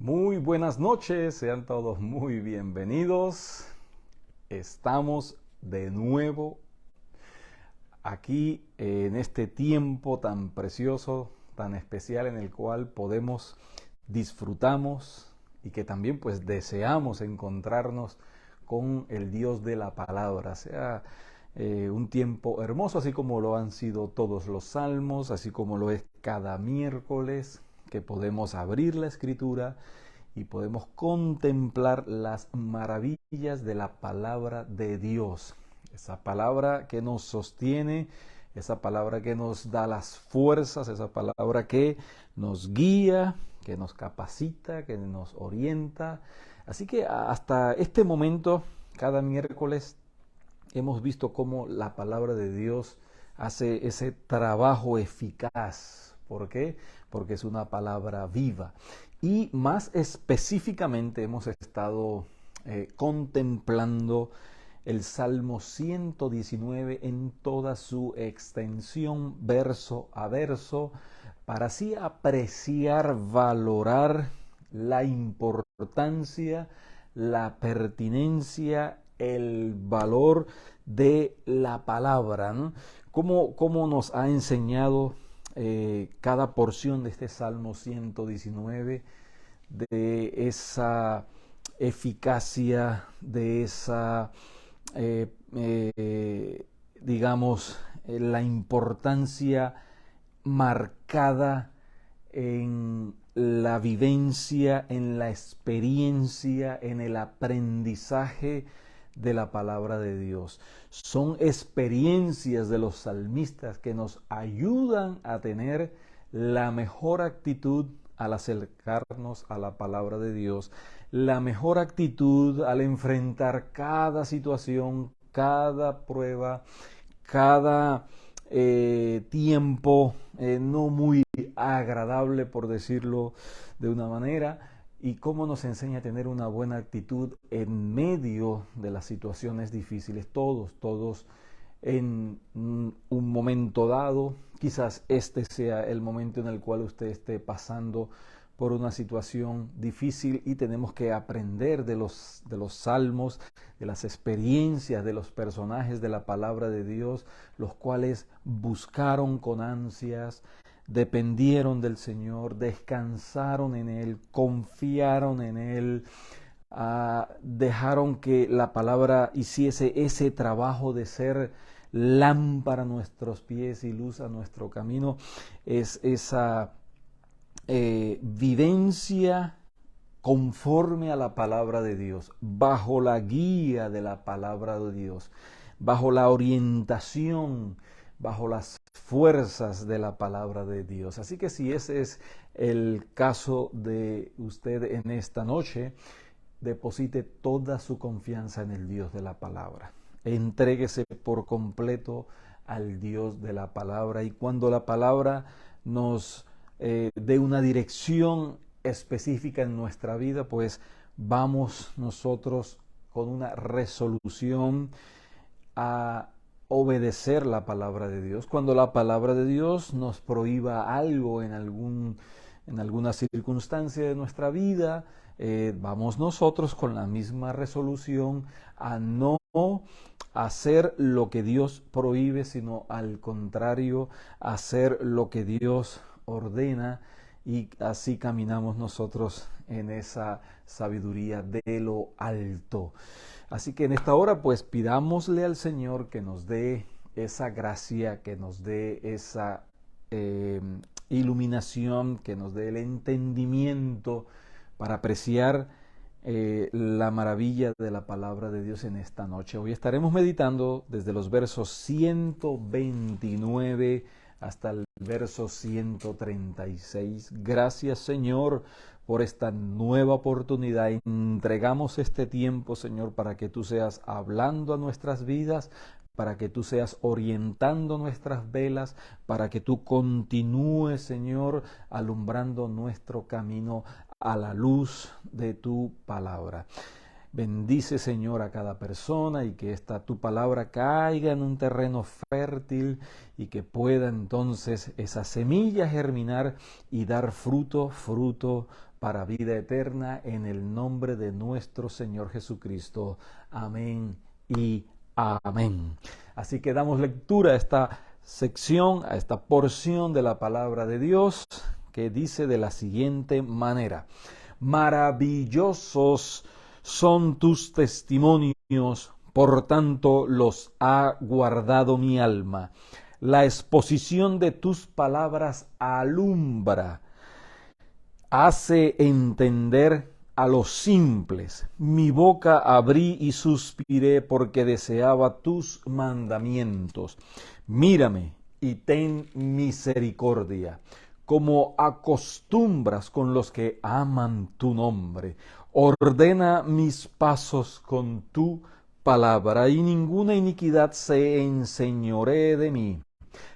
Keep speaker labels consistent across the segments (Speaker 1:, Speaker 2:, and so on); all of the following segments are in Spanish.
Speaker 1: Muy buenas noches, sean todos muy bienvenidos. Estamos de nuevo aquí en este tiempo tan precioso, tan especial en el cual disfrutamos y que también pues deseamos encontrarnos con el Dios de la palabra. Sea un tiempo hermoso, así como lo han sido todos los salmos, así como lo es cada miércoles que podemos abrir la escritura y podemos contemplar las maravillas de la palabra de Dios. Esa palabra que nos sostiene, esa palabra que nos da las fuerzas, esa palabra que nos guía, que nos capacita, que nos orienta. Así que hasta este momento, cada miércoles, hemos visto cómo la palabra de Dios hace ese trabajo eficaz. ¿Por qué? Porque es una palabra viva. Y más específicamente hemos estado contemplando el Salmo 119 en toda su extensión, verso a verso, para así apreciar, valorar la importancia, la pertinencia, el valor de la palabra, ¿no? Cómo nos ha enseñado cada porción de este Salmo 119 de esa eficacia, de esa, digamos, la importancia marcada en la vivencia, en la experiencia, en el aprendizaje de la palabra de Dios. Son experiencias de los salmistas que nos ayudan a tener la mejor actitud al acercarnos a la palabra de Dios, la mejor actitud al enfrentar cada situación, cada prueba, cada tiempo no muy agradable, por decirlo de una manera, y cómo nos enseña a tener una buena actitud en medio de las situaciones difíciles. Todos en un momento dado, quizás este sea el momento en el cual usted esté pasando por una situación difícil y tenemos que aprender de los salmos, de las experiencias de los personajes de la palabra de Dios, los cuales buscaron con ansias, dependieron del Señor, descansaron en Él, confiaron en Él, dejaron que la palabra hiciese ese trabajo de ser lámpara a nuestros pies y luz a nuestro camino. Es esa vivencia conforme a la palabra de Dios, bajo la guía de la palabra de Dios, bajo la orientación, bajo las fuerzas de la palabra de Dios. Así que si ese es el caso de usted en esta noche, deposite toda su confianza en el Dios de la palabra. Entréguese por completo al Dios de la palabra, y cuando la palabra nos dé una dirección específica en nuestra vida, pues vamos nosotros con una resolución a obedecer la palabra de Dios. Cuando la palabra de Dios nos prohíba algo en alguna circunstancia de nuestra vida, vamos nosotros con la misma resolución a no hacer lo que Dios prohíbe, sino al contrario, hacer lo que Dios ordena, y así caminamos nosotros en esa sabiduría de lo alto. Así que en esta hora pues pidámosle al Señor que nos dé esa gracia, que nos dé esa iluminación, que nos dé el entendimiento para apreciar la maravilla de la palabra de Dios en esta noche. Hoy estaremos meditando desde los versos 129 hasta el verso 136. Gracias, Señor, por esta nueva oportunidad. Entregamos este tiempo, Señor, para que tú seas hablando a nuestras vidas, para que tú seas orientando nuestras velas, para que tú continúes, Señor, alumbrando nuestro camino a la luz de tu palabra. Bendice, Señor, a cada persona y que tu palabra caiga en un terreno fértil y que pueda entonces esa semilla germinar y dar fruto para vida eterna en el nombre de nuestro Señor Jesucristo. Amén y amén. Así que damos lectura a esta sección, a esta porción de la palabra de Dios que dice de la siguiente manera: maravillosos son tus testimonios, por tanto los ha guardado mi alma. La exposición de tus palabras alumbra, hace entender a los simples. Mi boca abrí y suspiré porque deseaba tus mandamientos. Mírame y ten misericordia, como acostumbras con los que aman tu nombre. Ordena mis pasos con tu palabra, y ninguna iniquidad se enseñoree de mí.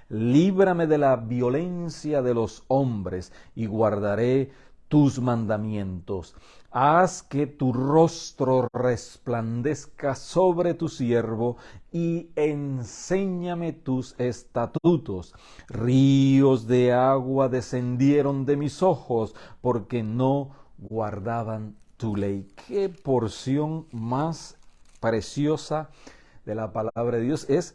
Speaker 1: Líbrame de la violencia de los hombres, y guardaré tus mandamientos. Haz que tu rostro resplandezca sobre tu siervo y enséñame tus estatutos. Ríos de agua descendieron de mis ojos porque no guardaban tu ley. Qué porción más preciosa de la palabra de Dios es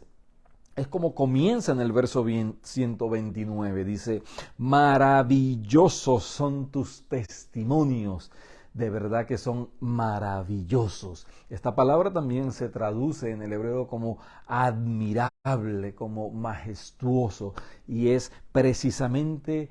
Speaker 1: como comienza en el verso 129. Dice: maravillosos son tus testimonios. De verdad que son maravillosos. Esta palabra también se traduce en el hebreo como admirable, como majestuoso. Y es precisamente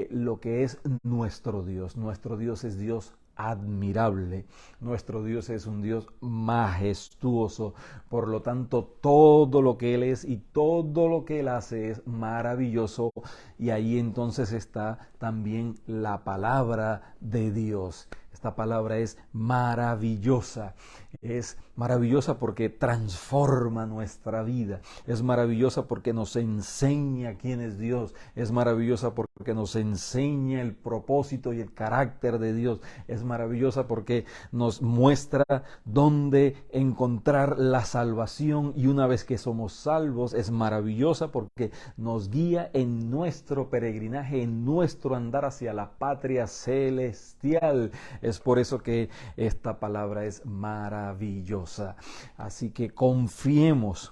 Speaker 1: lo que es nuestro Dios. Nuestro Dios es Dios admirable. Nuestro Dios es un Dios majestuoso. Por lo tanto, todo lo que Él es y todo lo que Él hace es maravilloso. Y ahí entonces está también la palabra de Dios. Esta palabra es maravillosa. Es maravillosa porque transforma nuestra vida. Es maravillosa porque nos enseña quién es Dios. Es maravillosa porque nos enseña el propósito y el carácter de Dios. Es maravillosa porque nos muestra dónde encontrar la salvación. Y una vez que somos salvos, es maravillosa porque nos guía en nuestro peregrinaje, en nuestro andar hacia la patria celestial. Es por eso que esta palabra es maravillosa. Así que confiemos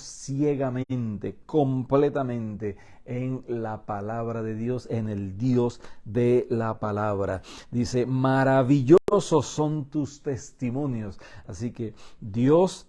Speaker 1: ciegamente, completamente en la palabra de Dios, en el Dios de la palabra. Dice: maravillosos son tus testimonios. Así que Dios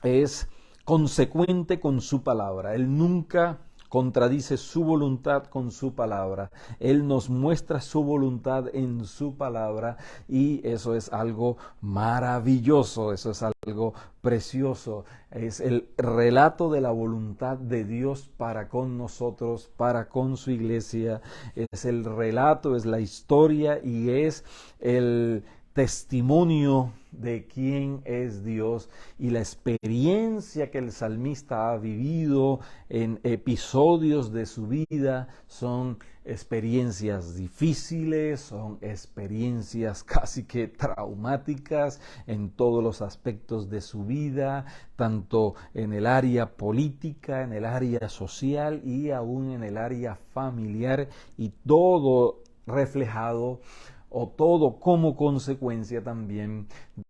Speaker 1: es consecuente con su palabra. Él nunca contradice su voluntad con su palabra. Él nos muestra su voluntad en su palabra y eso es algo maravilloso, eso es algo precioso. Es el relato de la voluntad de Dios para con nosotros, para con su iglesia. Es el relato, es la historia y es el testimonio de quién es Dios y la experiencia que el salmista ha vivido en episodios de su vida. Son experiencias difíciles, son experiencias casi que traumáticas en todos los aspectos de su vida, tanto en el área política, en el área social y aún en el área familiar, y todo reflejado o todo como consecuencia también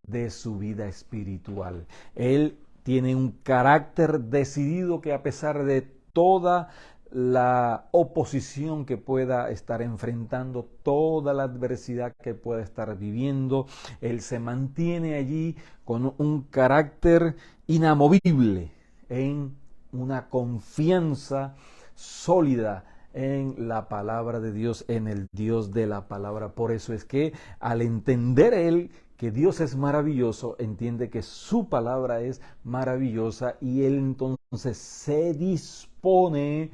Speaker 1: de su vida espiritual. Él tiene un carácter decidido que, a pesar de toda la oposición que pueda estar enfrentando, toda la adversidad que pueda estar viviendo, él se mantiene allí con un carácter inamovible, en una confianza sólida en la palabra de Dios, en el Dios de la palabra. Por eso es que al entender él que Dios es maravilloso, entiende que su palabra es maravillosa y él entonces se dispone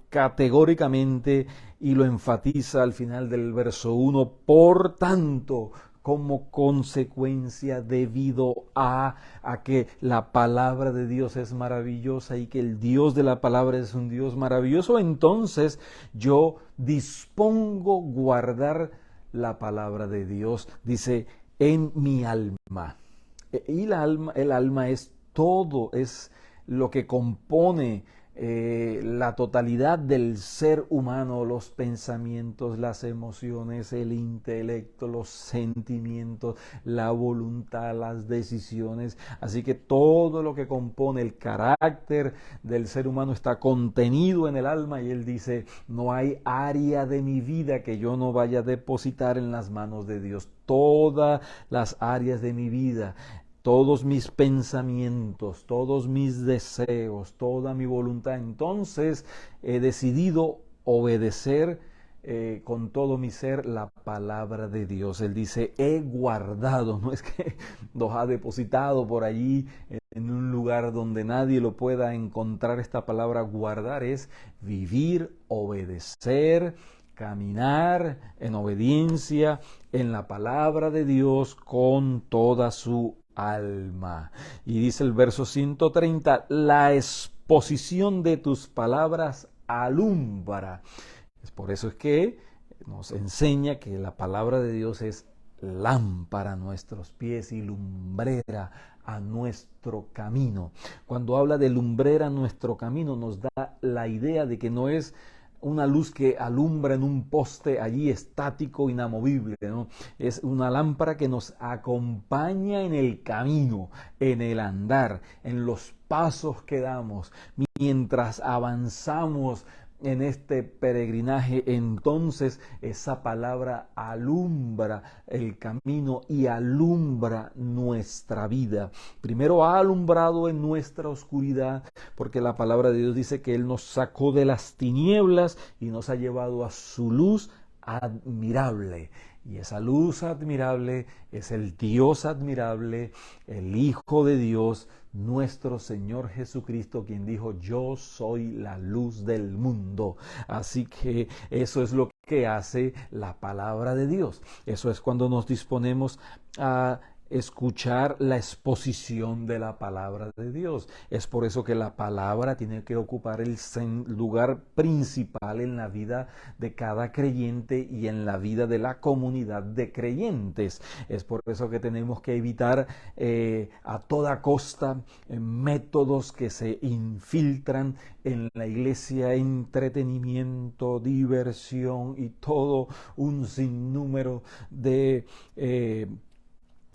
Speaker 1: categóricamente y lo enfatiza al final del verso 1: por tanto, como consecuencia, debido a que la palabra de Dios es maravillosa y que el Dios de la palabra es un Dios maravilloso, entonces yo dispongo guardar la palabra de Dios. Dice: en mi alma. Y el alma es todo, es lo que compone la totalidad del ser humano, los pensamientos, las emociones, el intelecto, los sentimientos, la voluntad, las decisiones. Así que todo lo que compone el carácter del ser humano está contenido en el alma, y él dice, no hay área de mi vida que yo no vaya a depositar en las manos de Dios. Todas las áreas de mi vida, todos mis pensamientos, todos mis deseos, toda mi voluntad. Entonces he decidido obedecer con todo mi ser la palabra de Dios. Él dice, he guardado, no es que los ha depositado por allí en un lugar donde nadie lo pueda encontrar. Esta palabra guardar es vivir, obedecer, caminar en obediencia en la palabra de Dios con toda su alma. Y dice el verso 130, la exposición de tus palabras alumbra. Por eso es que nos enseña que la palabra de Dios es lámpara a nuestros pies y lumbrera a nuestro camino. Cuando habla de lumbrera a nuestro camino, nos da la idea de que no es una luz que alumbra en un poste allí estático, inamovible, ¿no? Es una lámpara que nos acompaña en el camino, en el andar, en los pasos que damos, mientras avanzamos en este peregrinaje. Entonces esa palabra alumbra el camino y alumbra nuestra vida. Primero ha alumbrado en nuestra oscuridad, porque la palabra de Dios dice que Él nos sacó de las tinieblas y nos ha llevado a su luz admirable. Y esa luz admirable es el Dios admirable, el Hijo de Dios, nuestro Señor Jesucristo, quien dijo, yo soy la luz del mundo. Así que eso es lo que hace la palabra de Dios. Eso es cuando nos disponemos a escuchar la exposición de la palabra de Dios. Es por eso que la palabra tiene que ocupar el lugar principal en la vida de cada creyente y en la vida de la comunidad de creyentes. Es por eso que tenemos que evitar a toda costa métodos que se infiltran en la iglesia, entretenimiento, diversión y todo un sinnúmero de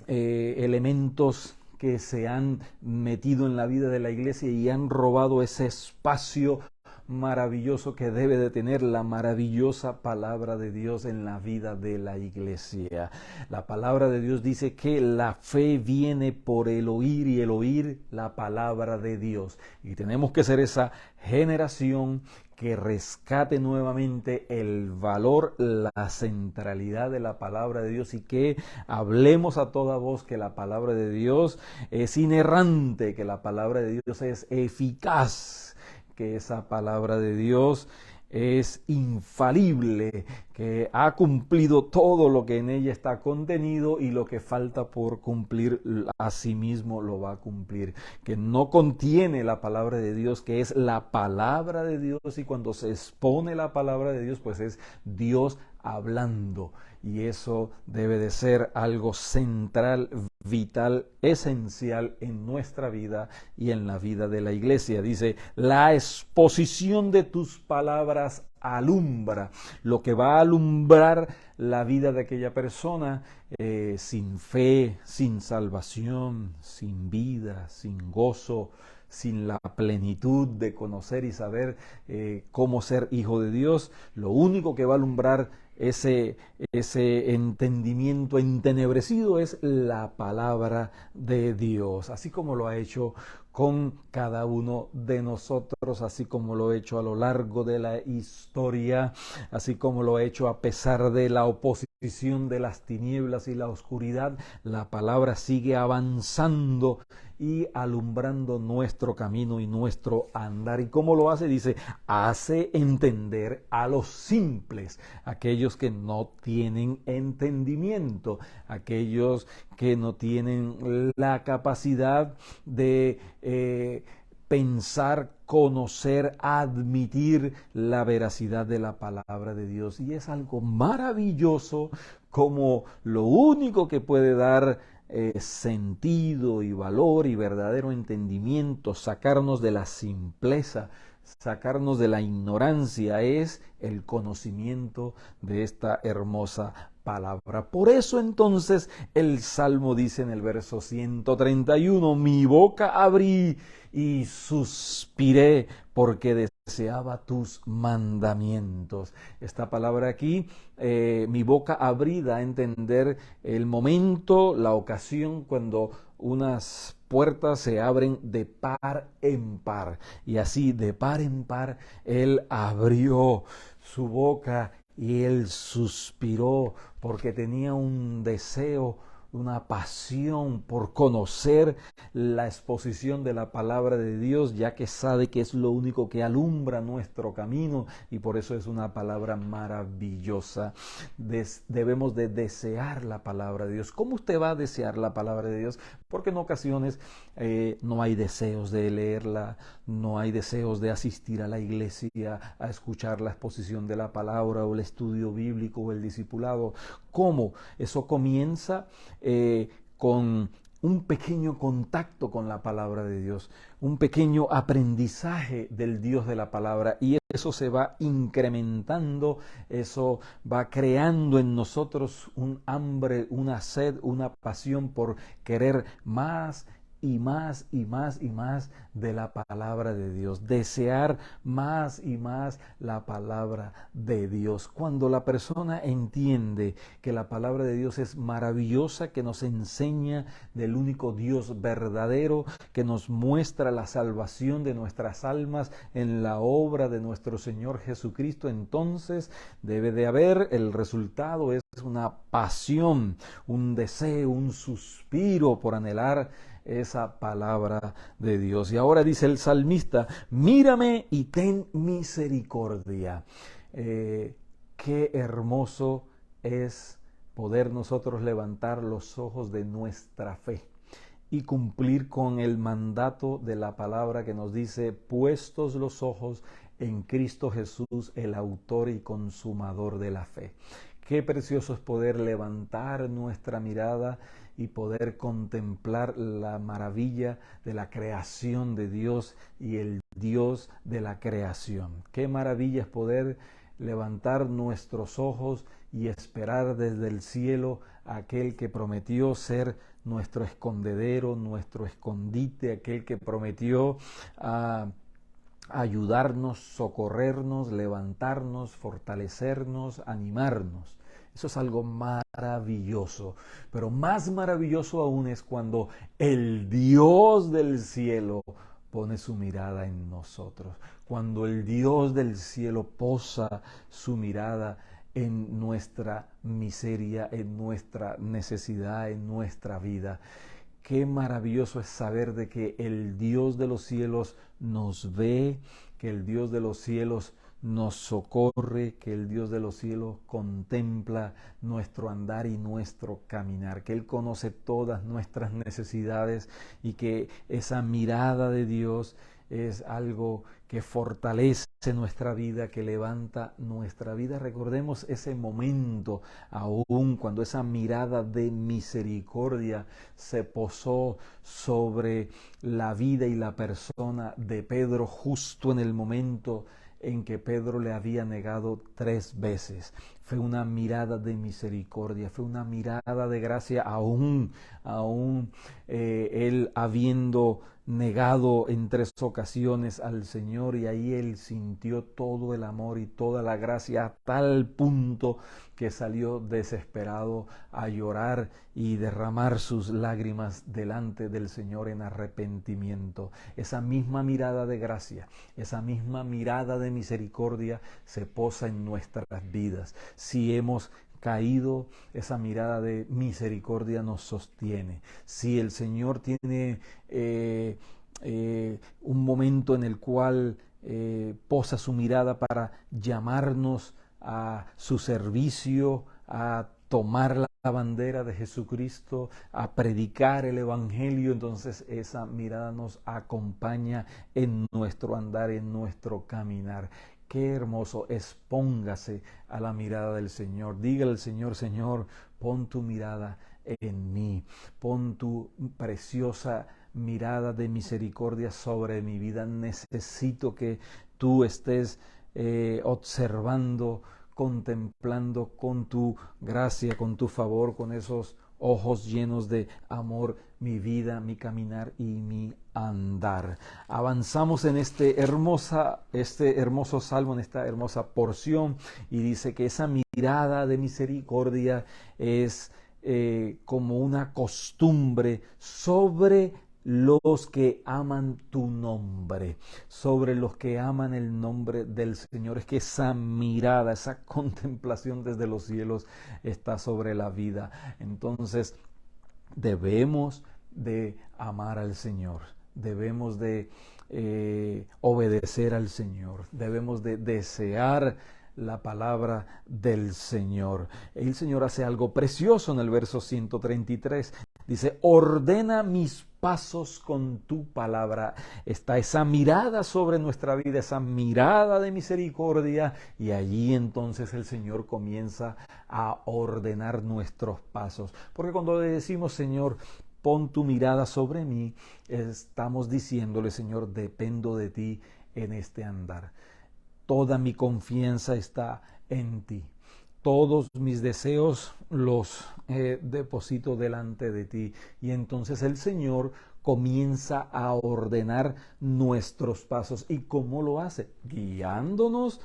Speaker 1: elementos que se han metido en la vida de la iglesia y han robado ese espacio maravilloso que debe de tener la maravillosa palabra de Dios en la vida de la iglesia. La palabra de Dios dice que la fe viene por el oír y el oír la palabra de Dios. Y tenemos que ser esa generación que rescate nuevamente el valor, la centralidad de la palabra de Dios, y que hablemos a toda voz que la palabra de Dios es inerrante, que la palabra de Dios es eficaz, que esa palabra de Dios es infalible, que ha cumplido todo lo que en ella está contenido, y lo que falta por cumplir a sí mismo lo va a cumplir, que no contiene la palabra de Dios, que es la palabra de Dios, y cuando se expone la palabra de Dios, pues es Dios hablando, y eso debe de ser algo central, vital, esencial en nuestra vida y en la vida de la iglesia. Dice, la exposición de tus palabras alumbra. Lo que va a alumbrar la vida de aquella persona sin fe, sin salvación, sin vida, sin gozo, sin la plenitud de conocer y saber cómo ser hijo de Dios, lo único que va a alumbrar ese entendimiento entenebrecido es la palabra de Dios, así como lo ha hecho con cada uno de nosotros, así como lo ha hecho a lo largo de la historia, así como lo ha hecho a pesar de la oposición de las tinieblas y la oscuridad. La palabra sigue avanzando y alumbrando nuestro camino y nuestro andar. ¿Y cómo lo hace? Dice, hace entender a los simples, aquellos que no tienen entendimiento, aquellos que no tienen la capacidad de pensar, conocer, admitir la veracidad de la palabra de Dios. Y es algo maravilloso, como lo único que puede dar sentido y valor y verdadero entendimiento, sacarnos de la simpleza, sacarnos de la ignorancia, es el conocimiento de esta hermosa palabra. Por eso entonces el Salmo dice en el verso 131, mi boca abrí y suspiré porque deseaba tus mandamientos. Esta palabra aquí, mi boca abrida, a entender el momento, la ocasión cuando unas puertas se abren de par en par. Y así, de par en par, él abrió su boca y él suspiró porque tenía un deseo, una pasión por conocer la exposición de la palabra de Dios, ya que sabe que es lo único que alumbra nuestro camino, y por eso es una palabra maravillosa. Debemos de desear la palabra de Dios. ¿Cómo usted va a desear la palabra de Dios? Porque en ocasiones no hay deseos de leerla, no hay deseos de asistir a la iglesia, a escuchar la exposición de la palabra o el estudio bíblico o el discipulado. ¿Cómo? Eso comienza con un pequeño contacto con la palabra de Dios, un pequeño aprendizaje del Dios de la palabra, y eso se va incrementando, eso va creando en nosotros un hambre, una sed, una pasión por querer más y más y más y más de la palabra de Dios, desear más y más la palabra de Dios. Cuando la persona entiende que la palabra de Dios es maravillosa, que nos enseña del único Dios verdadero, que nos muestra la salvación de nuestras almas en la obra de nuestro Señor Jesucristo, entonces debe de haber, el resultado es una pasión, un deseo, un suspiro por anhelar esa palabra de Dios. Y ahora dice el salmista, mírame y ten misericordia. Qué hermoso es poder nosotros levantar los ojos de nuestra fe y cumplir con el mandato de la palabra que nos dice, puestos los ojos en Cristo Jesús, el autor y consumador de la fe. Qué precioso es poder levantar nuestra mirada y poder contemplar la maravilla de la creación de Dios y el Dios de la creación. Qué maravilla es poder levantar nuestros ojos y esperar desde el cielo a aquel que prometió ser nuestro escondedero, nuestro escondite, aquel que prometió ayudarnos, socorrernos, levantarnos, fortalecernos, animarnos. Eso es algo maravilloso, pero más maravilloso aún es cuando el Dios del cielo pone su mirada en nosotros, cuando el Dios del cielo posa su mirada en nuestra miseria, en nuestra necesidad, en nuestra vida. Qué maravilloso es saber de que el Dios de los cielos nos ve, que el Dios de los cielos nos socorre, que el Dios de los cielos contempla nuestro andar y nuestro caminar, que Él conoce todas nuestras necesidades y que esa mirada de Dios es algo que fortalece nuestra vida, que levanta nuestra vida. Recordemos ese momento, aún cuando esa mirada de misericordia se posó sobre la vida y la persona de Pedro, justo en el momento en que Pedro le había negado 3 veces. Fue una mirada de misericordia, fue una mirada de gracia, aún él habiendo negado en 3 ocasiones al Señor, y ahí él sintió todo el amor y toda la gracia a tal punto que salió desesperado a llorar y derramar sus lágrimas delante del Señor en arrepentimiento. Esa misma mirada de gracia, esa misma mirada de misericordia se posa en nuestras vidas. Si hemos caído, esa mirada de misericordia nos sostiene. Si el Señor tiene un momento en el cual posa su mirada para llamarnos a su servicio, a tomar la bandera de Jesucristo, a predicar el Evangelio, entonces esa mirada nos acompaña en nuestro andar, en nuestro caminar. Qué hermoso, expóngase a la mirada del Señor. Dígale al Señor, Señor, pon tu mirada en mí, pon tu preciosa mirada de misericordia sobre mi vida. Necesito que tú estés observando, contemplando con tu gracia, con tu favor, con esos ojos llenos de amor, mi vida, mi caminar y mi andar. Avanzamos en este hermoso salmo, en esta hermosa porción, y dice que esa mirada de misericordia es como una costumbre sobre los que aman tu nombre, sobre los que aman el nombre del Señor. Es que esa mirada, esa contemplación desde los cielos está sobre la vida. Entonces debemos de amar al Señor, debemos de obedecer al Señor, debemos de desear la palabra del Señor. El Señor hace algo precioso en el verso 133. Dice, ordena mis pasos con tu palabra. Está esa mirada sobre nuestra vida, esa mirada de misericordia, y allí entonces el Señor comienza a ordenar nuestros pasos. Porque cuando le decimos, Señor, pon tu mirada sobre mí, estamos diciéndole, Señor, dependo de ti en este andar. Toda mi confianza está en ti. Todos mis deseos los deposito delante de ti. Y entonces el Señor comienza a ordenar nuestros pasos. ¿Y cómo lo hace? Guiándonos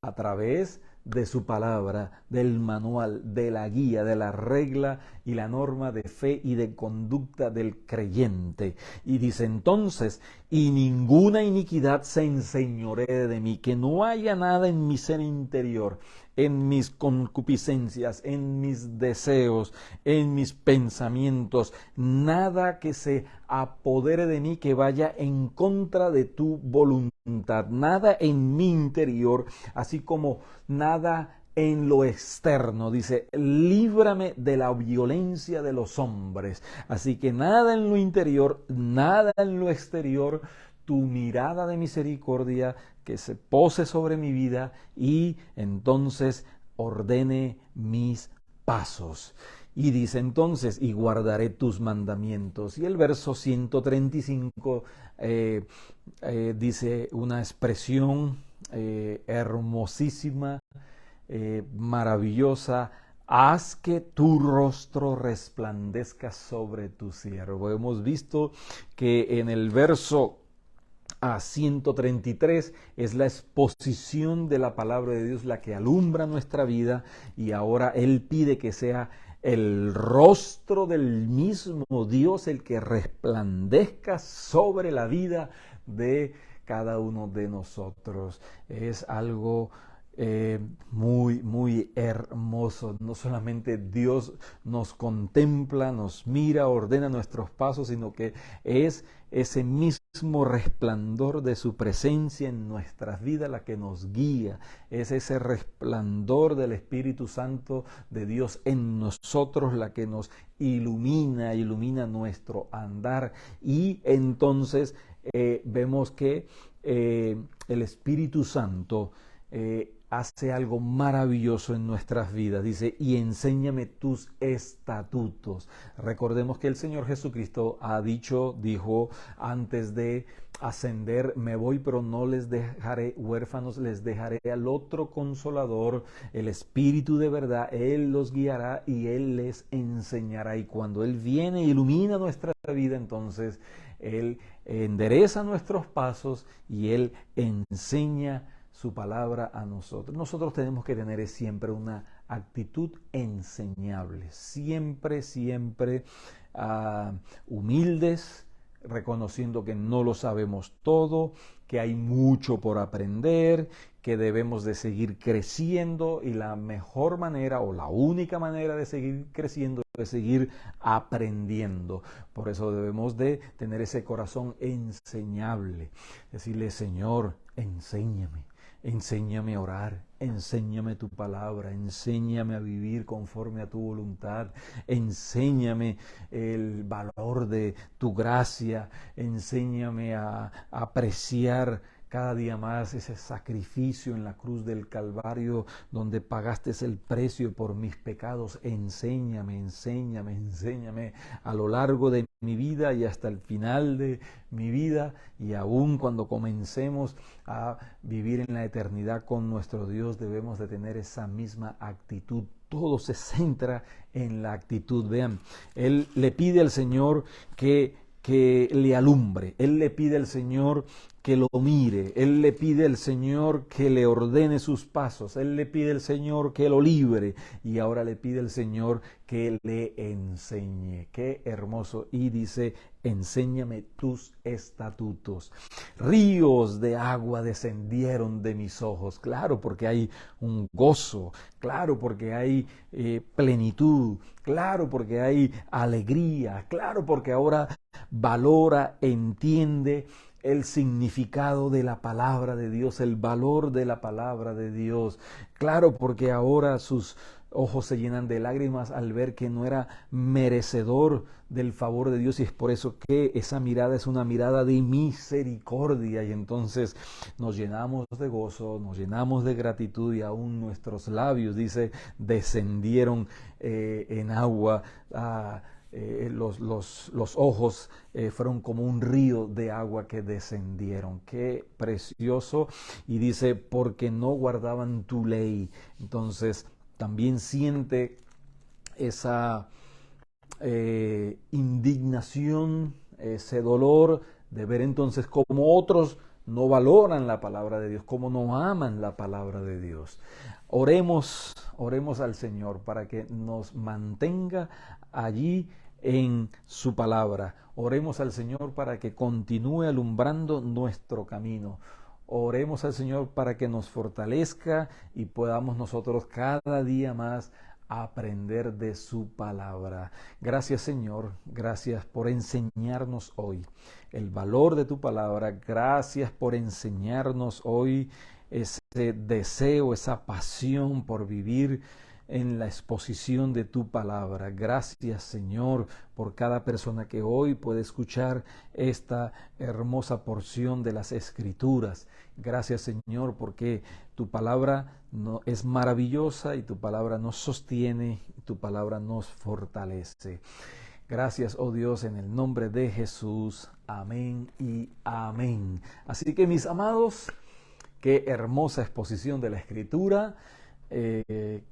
Speaker 1: a través de su palabra, del manual, de la guía, de la regla y la norma de fe y de conducta del creyente. Y dice entonces, y ninguna iniquidad se enseñoree de mí, que no haya nada en mi ser interior, en mis concupiscencias, en mis deseos, en mis pensamientos, nada que se apodere de mí que vaya en contra de tu voluntad, nada en mi interior, así como nada en lo externo. Dice, líbrame de la violencia de los hombres. Así que nada en lo interior, nada en lo exterior, tu mirada de misericordia que se pose sobre mi vida y entonces ordene mis pasos. Y dice entonces, y guardaré tus mandamientos. Y el verso 135 dice una expresión hermosísima, maravillosa. Haz que tu rostro resplandezca sobre tu siervo. Hemos visto que en el verso a 133 es la exposición de la palabra de Dios la que alumbra nuestra vida, y ahora Él pide que sea el rostro del mismo Dios el que resplandezca sobre la vida de cada uno de nosotros. Es algo muy hermoso. No solamente Dios nos contempla, nos mira, ordena nuestros pasos, sino que es ese mismo resplandor de su presencia en nuestras vidas la que nos guía. Es ese resplandor del Espíritu Santo de Dios en nosotros la que nos ilumina nuestro andar. Y entonces vemos que el Espíritu Santo hace algo maravilloso en nuestras vidas. Dice, y enséñame tus estatutos. Recordemos que el Señor Jesucristo dijo antes de ascender, me voy, pero no les dejaré huérfanos, les dejaré al otro Consolador, el Espíritu de verdad. Él los guiará y Él les enseñará. Y cuando Él viene e ilumina nuestra vida, entonces Él endereza nuestros pasos y Él enseña su palabra a nosotros. Nosotros tenemos que tener siempre una actitud enseñable, siempre humildes, reconociendo que no lo sabemos todo, que hay mucho por aprender, que debemos de seguir creciendo, y la mejor manera o la única manera de seguir creciendo es seguir aprendiendo. Por eso debemos de tener ese corazón enseñable, decirle, Señor, enséñame. Enséñame a orar, enséñame tu palabra, enséñame a vivir conforme a tu voluntad, enséñame el valor de tu gracia, enséñame a apreciar cada día más ese sacrificio en la cruz del Calvario donde pagaste el precio por mis pecados. Enséñame, enséñame, enséñame a lo largo de mi vida y hasta el final de mi vida, y aún cuando comencemos a vivir en la eternidad con nuestro Dios, debemos de tener esa misma actitud. Todo se centra en la actitud. Vean, él le pide al Señor que le alumbre, él le pide al Señor que lo mire, él le pide al Señor que le ordene sus pasos, él le pide al Señor que lo libre, y ahora le pide al Señor que le enseñe. Qué hermoso. Y dice: enséñame tus estatutos. Ríos de agua descendieron de mis ojos. Claro, porque hay un gozo, claro, porque hay plenitud, claro, porque hay alegría, claro, porque ahora valora, entiende el significado de la palabra de Dios, el valor de la palabra de Dios. Claro, porque ahora sus ojos se llenan de lágrimas al ver que no era merecedor del favor de Dios, y es por eso que esa mirada es una mirada de misericordia, y entonces nos llenamos de gozo, nos llenamos de gratitud, y aún nuestros labios, dice, descendieron en agua. Los ojos fueron como un río de agua que descendieron. Qué precioso. Y dice: porque no guardaban tu ley. Entonces también siente esa indignación, ese dolor de ver entonces cómo otros no valoran la palabra de Dios, cómo no aman la palabra de Dios. Oremos al Señor para que nos mantenga allí en su palabra. Oremos al Señor para que continúe alumbrando nuestro camino. Oremos al Señor para que nos fortalezca y podamos nosotros cada día más aprender de su palabra. Gracias, Señor, gracias por enseñarnos hoy el valor de tu palabra. Gracias por enseñarnos hoy ese deseo, esa pasión por vivir en la exposición de tu palabra. Gracias, Señor, por cada persona que hoy puede escuchar esta hermosa porción de las Escrituras. Gracias, Señor, porque tu palabra es maravillosa, y tu palabra nos sostiene, y tu palabra nos fortalece. Gracias, oh Dios, en el nombre de Jesús. Amén y amén. Así que, mis amados, qué hermosa exposición de la Escritura.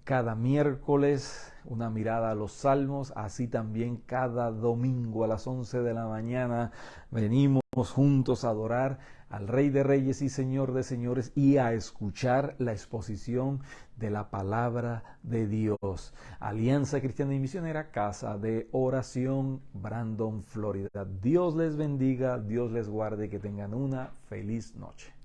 Speaker 1: Cada miércoles una mirada a los Salmos, así también cada domingo a las 11 de la mañana venimos juntos a adorar al Rey de Reyes y Señor de Señores, y a escuchar la exposición de la palabra de Dios. Alianza Cristiana y Misionera, Casa de Oración, Brandon, Florida. Dios les bendiga, Dios les guarde, que tengan una feliz noche.